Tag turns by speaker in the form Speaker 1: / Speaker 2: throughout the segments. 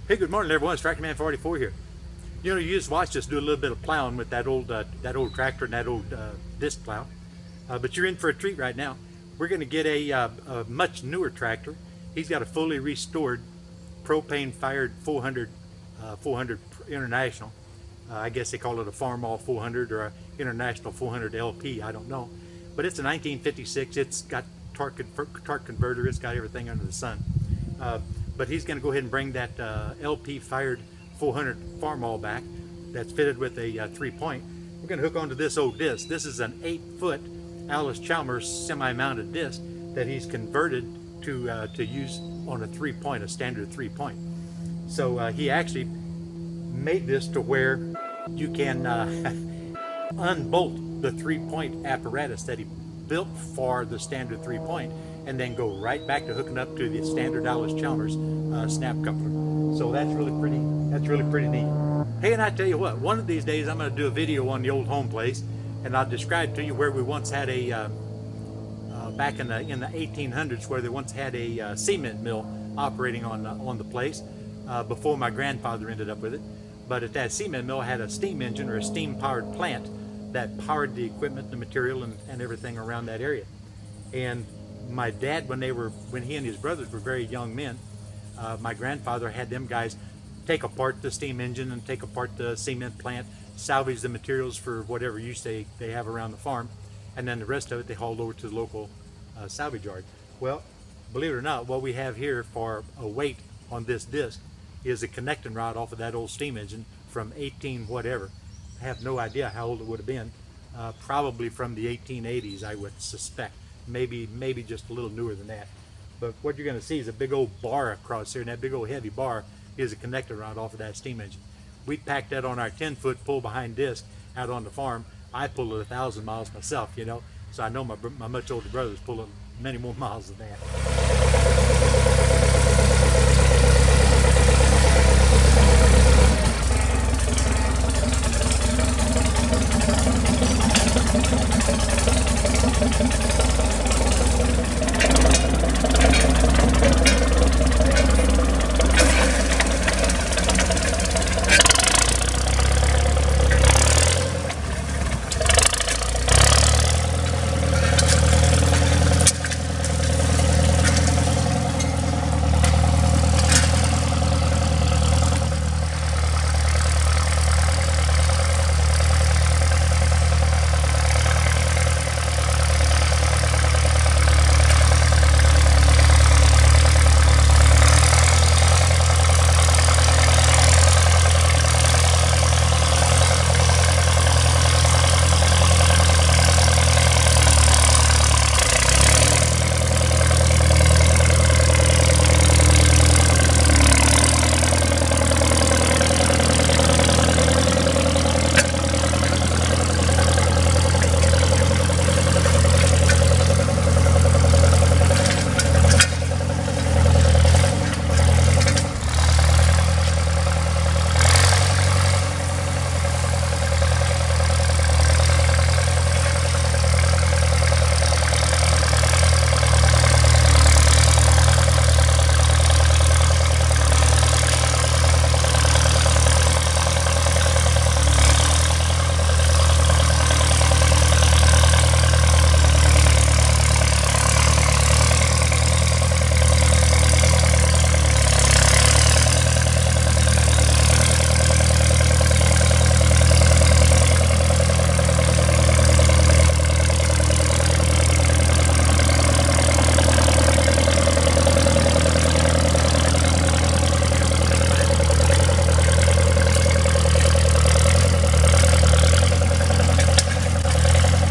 Speaker 1: Hey, good morning, everyone. It's Tractor Man 44 here. You know, you just watched us do a little bit of plowing with that old tractor and that old disc plow. But you're in for a treat right now. We're going to get a much newer tractor. He's got a fully restored propane-fired 400 International. I guess they call it a Farmall 400 or a International 400 LP. I don't know. But it's a 1956. It's got torque converter. It's got everything under the sun. But he's going to go ahead and bring that LP fired 400 Farmall back that's fitted with a 3-point. We're going to hook onto this old disc. This is an 8-foot Allis Chalmers semi-mounted disc that he's converted to use on a 3-point, a standard 3-point. So he actually made this to where you can unbolt the 3-point apparatus that he built for the standard 3-point and then go right back to hooking up to the standard Allis Chalmers snap coupler. So that's really pretty neat. Hey, and I tell you what, one of these days I'm going to do a video on the old home place, and I'll describe to you where we once had a back in the 1800s, where they once had a cement mill operating on the place before my grandfather ended up with it. But at that cement mill had a steam engine or a steam powered plant that powered the equipment, the material, and everything around that area. And my dad, when he and his brothers were very young men, my grandfather had them guys take apart the steam engine and take apart the cement plant, salvage the materials for whatever use they have around the farm, and then the rest of it they hauled over to the local salvage yard. Well, believe it or not, what we have here for a weight on this disc is a connecting rod off of that old steam engine from 18 whatever. I have no idea how old it would have been. Probably from the 1880s, I would suspect. Maybe just a little newer than that. But what you're going to see is a big old bar across here, and that big old heavy bar is a connector rod off of that steam engine. We packed that on our 10-foot pull behind disc out on the farm. I pulled it 1,000 miles myself, you know, so I know my much older brothers pull it many more miles than that.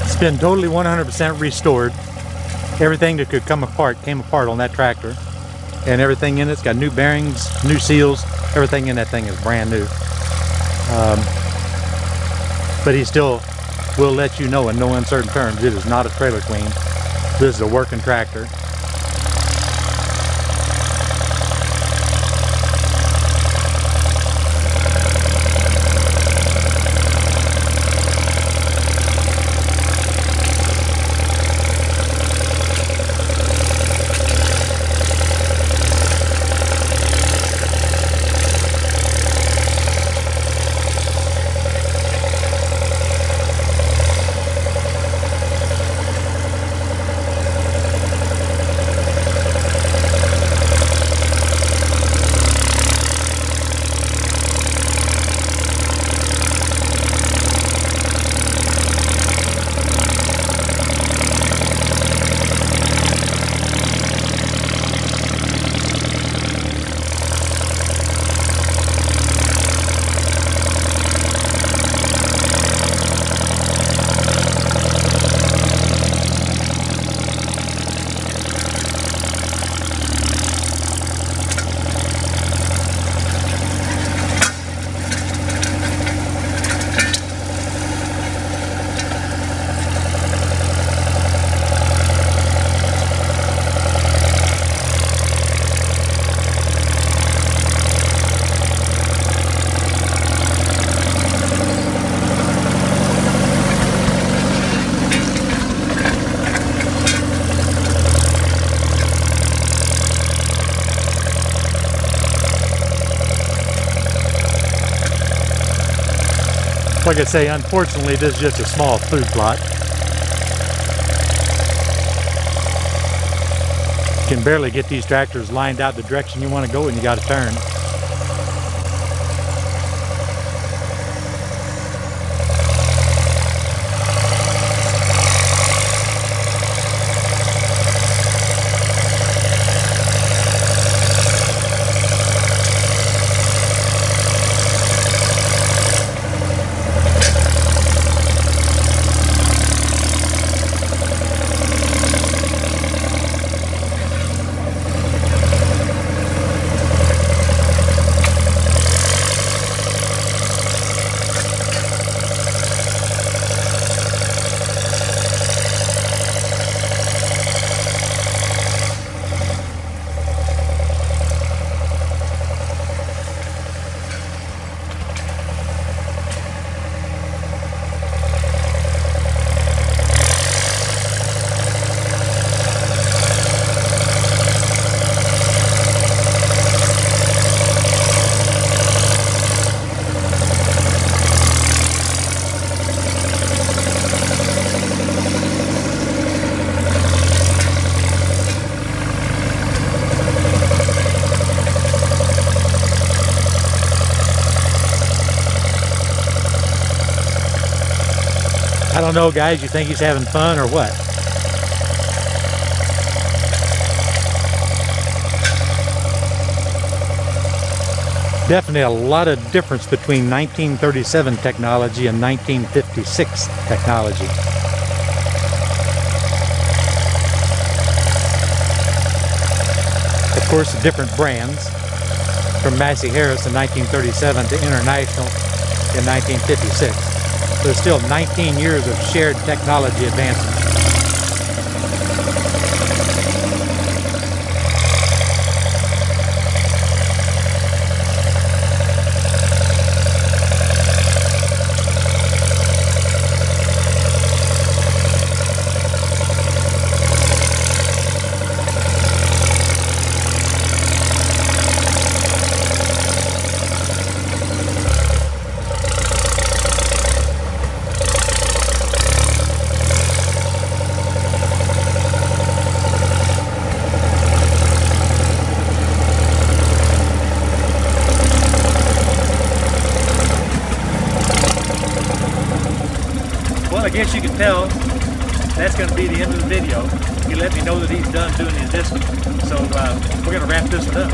Speaker 1: It's been totally 100% restored. Everything that could come apart came apart on that tractor, and everything in it's got new bearings, new seals. Everything in that thing is brand new. But he still will let you know in no uncertain terms it is not a trailer queen. This is a working tractor. Like I say, unfortunately, this is just a small food plot. You can barely get these tractors lined out the direction you want to go, and you got to turn. I don't know, guys, you think he's having fun or what? Definitely a lot of difference between 1937 technology and 1956 technology. Of course, the different brands, from Massey Harris in 1937 to International in 1956. There's still 19 years of shared technology advancement.
Speaker 2: I guess you can tell that's going to be the end of the video. He let me know that he's done doing his disc. So we're going to wrap this one up.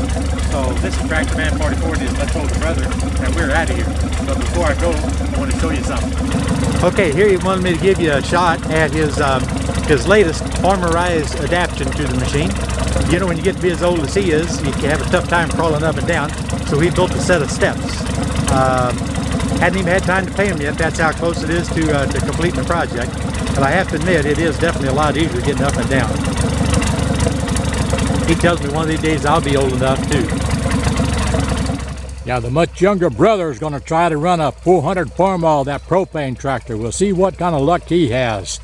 Speaker 2: So this is Tractor Man 44, his much older brother, and we're out of here. But before I go, I want to show you something.
Speaker 1: Okay, here he wanted me to give you a shot at his latest farmerized adaptation to the machine. You know, when you get to be as old as he is, you can have a tough time crawling up and down. So he built a set of steps. Hadn't even had time to pay him yet. That's how close it is to completing the project. But I have to admit, it is definitely a lot easier getting up and down. He tells me one of these days I'll be old enough too.
Speaker 3: Now the much younger brother is going to try to run a 400 Farmall, that propane tractor. We'll see what kind of luck he has.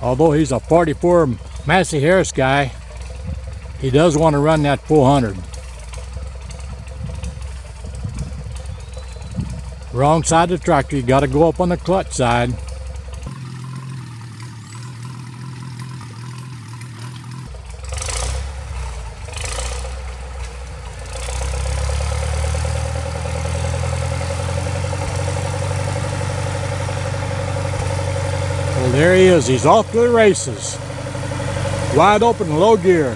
Speaker 3: Although he's a 44 Massey Harris guy, he does want to run that 400. Wrong side of the tractor, you got to go up on the clutch side. Well, there he is. He's off to the races. Wide open, low gear.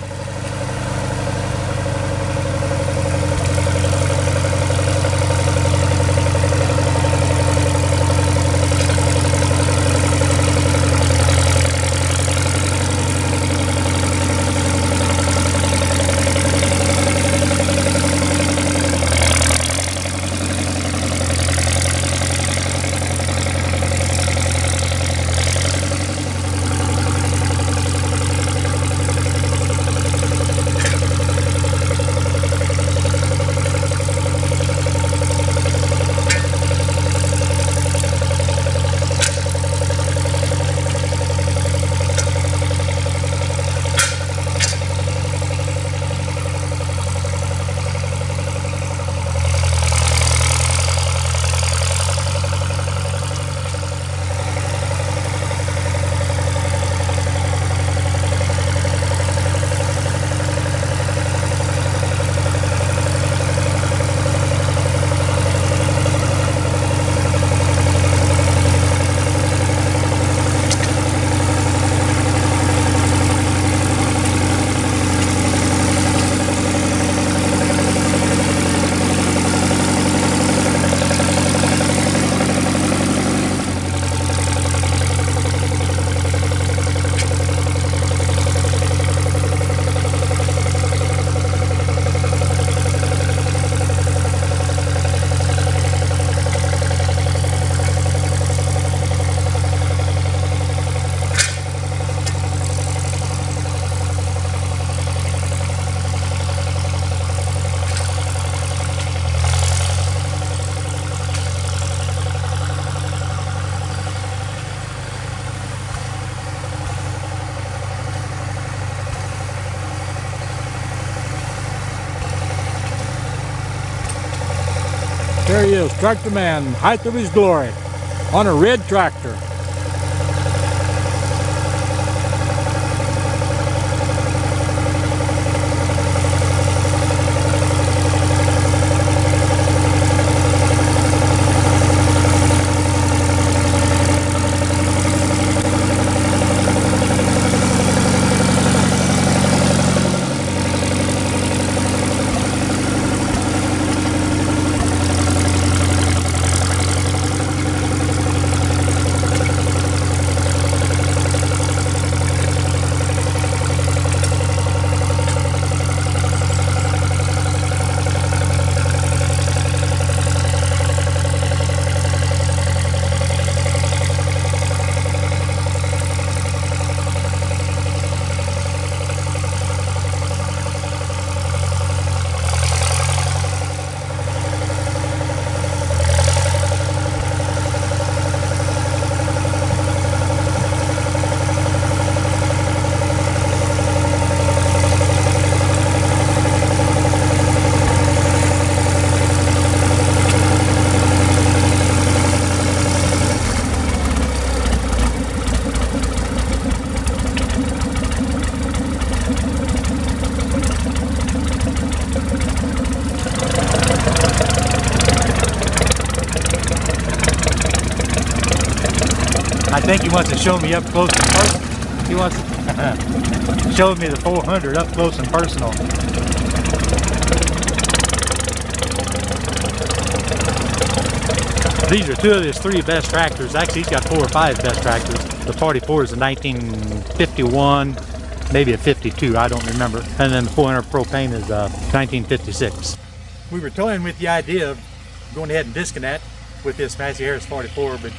Speaker 3: There he is, tractor man, height of his glory, on a red tractor.
Speaker 2: I think he wants to show me up close and personal. He wants to show me the 400 up close and personal. These are two of his three best tractors. Actually, he's got 4 or 5 best tractors. The 44 is a 1951, maybe a 52, I don't remember. And then the 400 propane is 1956.
Speaker 1: We were toying with the idea of going ahead and disking that with this Massey Harris 44, but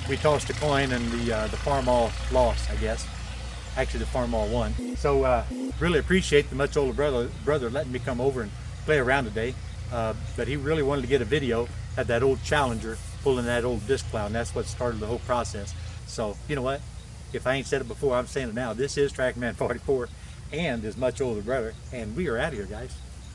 Speaker 1: we tossed a coin and the Farmall lost, I guess. Actually, the Farmall won. So really appreciate the much older brother letting me come over and play around today. But he really wanted to get a video at that old Challenger pulling that old disc plow, and that's what started the whole process. So you know what? If I ain't said it before, I'm saying it now. This is Trackman 44 and his much older brother, and we are out of here, guys.